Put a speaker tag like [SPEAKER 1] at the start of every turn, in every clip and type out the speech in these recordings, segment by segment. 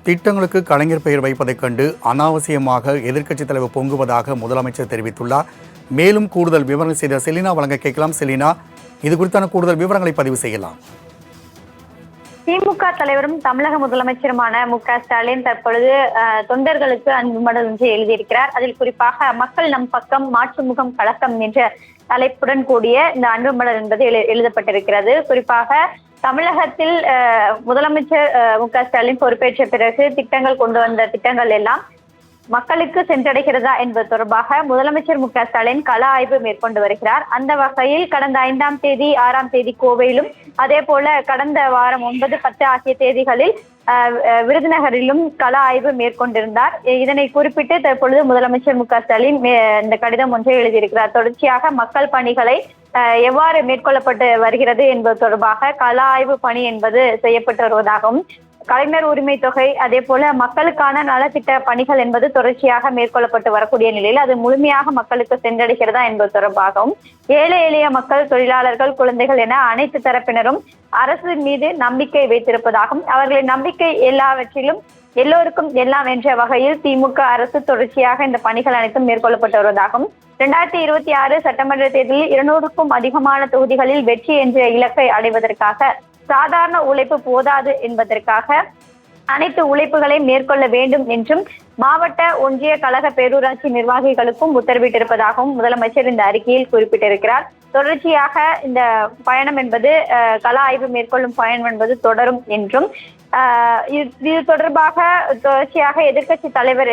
[SPEAKER 1] திட்டங்களுக்கு கலைஞர் பெயர் வைப்பதைக் கண்டு அனாவசியமாக எதிர்க்கட்சித் தலைவர் பொங்குவதாக முதலமைச்சர் தெரிவித்துள்ளார். மேலும் கூடுதல் விவரங்கள் செய்த செலினா வழங்க கேட்கலாம். செலினா, இது குறித்தான கூடுதல் விவரங்களை பதிவு செய்யலாம்.
[SPEAKER 2] திமுக தலைவரும் தமிழக முதலமைச்சருமான மு.க.ஸ்டாலின் தற்பொழுது தொண்டர்களுக்கு அன்பு மடல் ஒன்று எழுதியிருக்கிறார். அதில் குறிப்பாக மக்கள் நம் பக்கம் மாற்று முகம் கலக்கம் என்ற தலைப்புடன் கூடிய இந்த அன்பு மடல் என்பது எழுதப்பட்டிருக்கிறது. குறிப்பாக தமிழகத்தில் முதலமைச்சர் மு.க.ஸ்டாலின் பொறுப்பேற்ற பிறகு திட்டங்கள் கொண்டு வந்த திட்டங்கள் எல்லாம் மக்களுக்கு சென்றடைகிறதா என்பது தொடர்பாக முதலமைச்சர் மு.க.ஸ்டாலின் கள ஆய்வு மேற்கொண்டு வருகிறார். அந்த வகையில் கடந்த 5ஆம் தேதி 6ஆம் தேதி கோவையிலும், அதே போல கடந்த வாரம் 9, 10 ஆகிய தேதிகளில் விருதுநகரிலும் கள ஆய்வு மேற்கொண்டிருந்தார். இதனை குறிப்பிட்டு தற்பொழுது முதலமைச்சர் மு.க.ஸ்டாலின் இந்த கடிதம் ஒன்றை எழுதியிருக்கிறார். தொடர்ச்சியாக மக்கள் பணிகளை எவ்வாறு மேற்கொள்ளப்பட்டு வருகிறது என்பது தொடர்பாக கள ஆய்வு பணி என்பது செய்யப்பட்டு வருவதாகவும், கலைஞர் உரிமை தொகை, அதே போல மக்களுக்கான நலத்திட்ட பணிகள் என்பது தொடர்ச்சியாக மேற்கொள்ளப்பட்டு வரக்கூடிய நிலையில் அது முழுமையாக மக்களுக்கு சென்றடைகிறதா என்பது தொடர்பாகவும், ஏழை எளிய மக்கள், தொழிலாளர்கள், குழந்தைகள் என அனைத்து தரப்பினரும் அரசு மீது நம்பிக்கை வைத்திருப்பதாகவும், அவர்களின் நம்பிக்கை எல்லாவற்றிலும் எல்லோருக்கும் எல்லாம் என்ற வகையில் திமுக அரசு தொடர்ச்சியாக இந்த பணிகள் அனைத்தும் மேற்கொள்ளப்பட்டு வருவதாகவும், 2026 சட்டமன்ற தேர்தலில் 200க்கும் அதிகமான தொகுதிகளில் வெற்றி என்ற இலக்கை அடைவதற்காக சாதாரண உழைப்பு போதாது என்பதற்காக அனைத்து உழைப்புகளை மேற்கொள்ள வேண்டும் என்றும் மாவட்ட, ஒன்றிய, கழக, பேரூராட்சி நிர்வாகிகளுக்கும் உத்தரவிட்டிருப்பதாகவும் முதலமைச்சர் இந்த அறிக்கையில் குறிப்பிட்டிருக்கிறார். தொடர்ச்சியாக இந்த பயணம் என்பது கள ஆய்வு மேற்கொள்ளும் பயணம் என்பது தொடரும் என்றும், இது தொடர்பாக தொடர்ச்சியாக எதிர்க்கட்சி தலைவர்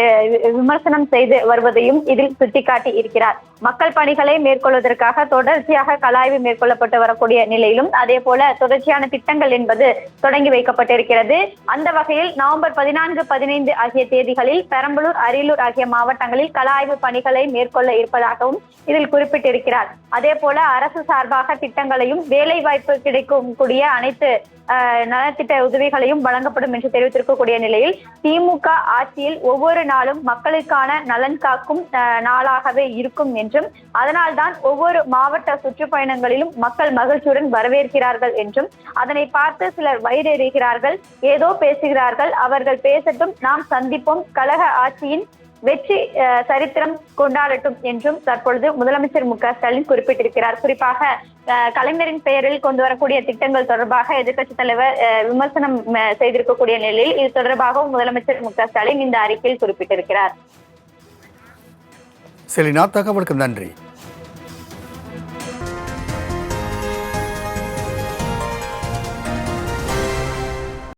[SPEAKER 2] விமர்சனம் செய்து வருவதையும் இதில் சுட்டிக்காட்டி இருக்கிறார். மக்கள் பணிகளை மேற்கொள்வதற்காக தொடர்ச்சியாக கள ஆய்வு மேற்கொள்ளப்பட்டு வரக்கூடிய நிலையிலும், அதே போல தொடர்ச்சியான திட்டங்கள் என்பது தொடங்கி வைக்கப்பட்டிருக்கிறது. அந்த வகையில் நவம்பர் 14, 15 ஆகிய தேதிகளில் பெரம்பலூர், அரியலூர் ஆகிய மாவட்டங்களில் கள ஆய்வு பணிகளை மேற்கொள்ள இருப்பதாகவும் இதில் குறிப்பிட்டிருக்கிறார். அதே போல அரசு சார்பாக திட்டங்களையும் வேலை வாய்ப்பு கிடைக்கும் கூடிய அனைத்து நலத்திட்ட உதவிகளையும் வழங்கப்படும் என்று தெரிவித்திருக்கக்கூடிய நிலையில், திமுக ஆட்சியில் ஒவ்வொரு நாளும் மக்களுக்கான நலன் காக்கும் நாளாகவே இருக்கும் என்றும், அதனால்தான் ஒவ்வொரு மாவட்ட சுற்றுப்பயணங்களிலும் மக்கள் மகிழ்ச்சியுடன் வரவேற்கிறார்கள் என்றும், அதனை பார்த்து சிலர் வயிறெறிகிறார்கள், ஏதோ பேசுகிறார்கள், அவர்கள் பேசட்டும், நாம் சந்திப்போம், கழக ஆட்சியின் வெற்றி சரித்திரம் கொண்டாடட்டும் என்றும் தற்பொழுது முதலமைச்சர் மு.க.ஸ்டாலின் குறிப்பிட்டிருக்கிறார். குறிப்பாக கலைஞரின் பெயரில் கொண்டு வரக்கூடிய திட்டங்கள் தொடர்பாக எதிர்க்கட்சித் தலைவர் விமர்சனம் செய்திருக்கக்கூடிய நிலையில் இது தொடர்பாகவும் முதலமைச்சர் மு.க.ஸ்டாலின் இந்த அறிக்கையில் குறிப்பிட்டிருக்கிறார்.
[SPEAKER 1] செலினா, தகவலுக்கு நன்றி.